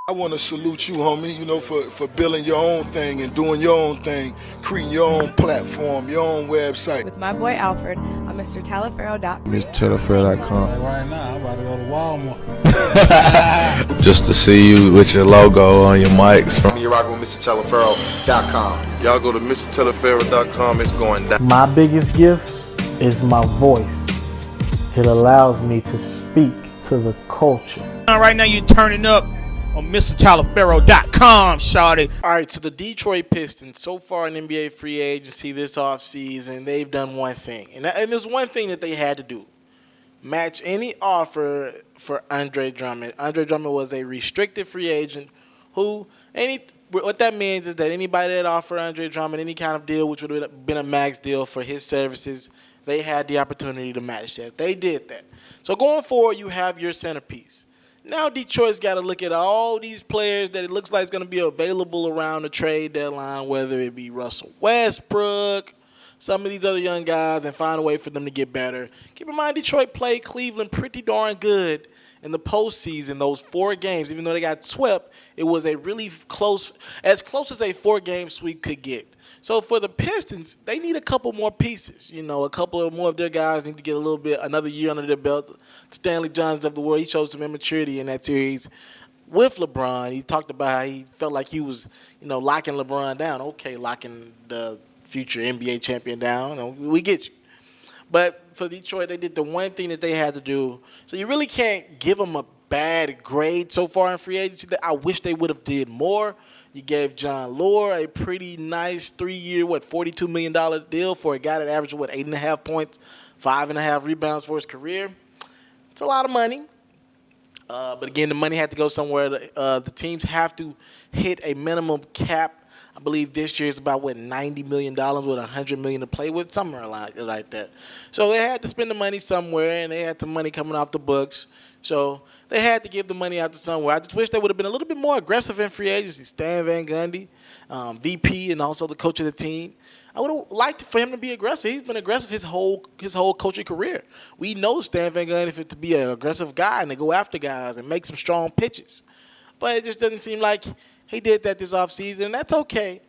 I want to salute you, homie, for building your own thing and doing your own thing, creating your own platform, your own website. With my boy Alfred on MrTaliaferro.com. MrTaliaferro.com. Right now, I'm about to go to Walmart. Just to see you with your logo on your mics. You're rocking with MrTaliaferro.com. Y'all go to MrTaliaferro.com. It's going down. My biggest gift is my voice. It allows me to speak to the culture. Right now, you're turning up on MrTaliaferro.com, shawty. All right, so the Detroit Pistons, so far in NBA free agency this offseason, they've done one thing. And there's one thing that they had to do. Match any offer for Andre Drummond. Andre Drummond was a restricted free agent what that means is that anybody that offered Andre Drummond any kind of deal, which would have been a max deal for his services, they had the opportunity to match that. They did that. So going forward, you have your centerpiece. Now Detroit's got to look at all these players that it looks like is going to be available around the trade deadline, whether it be Russell Westbrook, some of these other young guys, and find a way for them to get better. Keep in mind, Detroit played Cleveland pretty darn good in the postseason, those 4 games. Even though they got swept, it was a really close as a 4-game sweep could get. So for the Pistons, they need a couple more pieces. A couple more of their guys need to get another year under their belt. Stanley Johnson of the world, he showed some immaturity in that series with LeBron. He talked about how he felt like he was, locking LeBron down. Okay, locking the future NBA champion down. We get you. But for Detroit, they did the one thing that they had to do. So you really can't give them a bad grade so far in free agency. I wish they would have did more. You gave John Lure a pretty nice 3-year, $42 million deal for a guy that averaged, 8.5 points, 5.5 rebounds for his career. It's a lot of money. But again, the money had to go somewhere. The teams have to hit a minimum cap. I believe this year is about, $90 million with $100 million to play with, somewhere like that. So they had to spend the money somewhere, and they had some money coming off the books. So they had to give the money out to somewhere. I just wish they would have been a little bit more aggressive in free agency. Stan Van Gundy, VP, and also the coach of the team. I would have liked for him to be aggressive. He's been aggressive his whole coaching career. We know Stan Van Gundy to be an aggressive guy and to go after guys and make some strong pitches. But it just doesn't seem like he did that this offseason, and that's okay.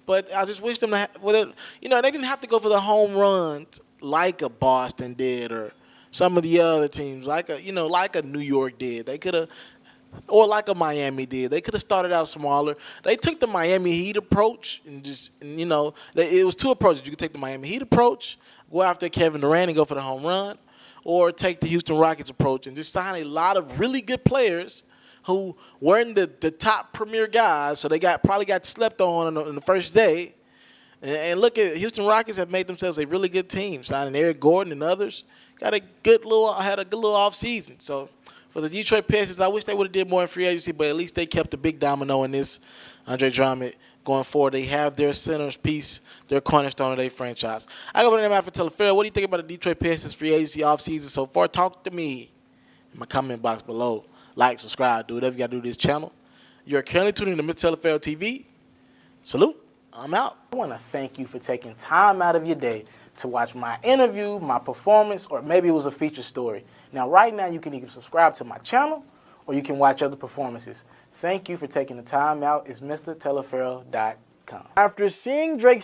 But I just wish them to they didn't have to go for the home runs like a Boston did or some of the other teams, like a New York did. They could have, or like a Miami did. They could have started out smaller. They took the Miami Heat approach and it was 2 approaches. You could take the Miami Heat approach, go after Kevin Durant and go for the home run, or take the Houston Rockets approach and just sign a lot of really good players who weren't the top premier guys, so they probably got slept on the first day. And look at Houston Rockets have made themselves a really good team, signing Eric Gordon and others. Had a good little off season. So for the Detroit Pistons, I wish they would have did more in free agency, but at least they kept the big domino in this. Andre Drummond going forward, they have their centerpiece, their cornerstone of their franchise. I go by the name Alfred Taliaferro. What do you think about the Detroit Pistons free agency off season so far? Talk to me in my comment box below. Like, subscribe, do whatever you got to do to this channel. You're currently tuning to Mr. Taliaferro TV. Salute. I'm out. I want to thank you for taking time out of your day to watch my interview, my performance, or maybe it was a feature story. Now, right now, you can either subscribe to my channel or you can watch other performances. Thank you for taking the time out. It's MrTaliaferro.com. After seeing Drake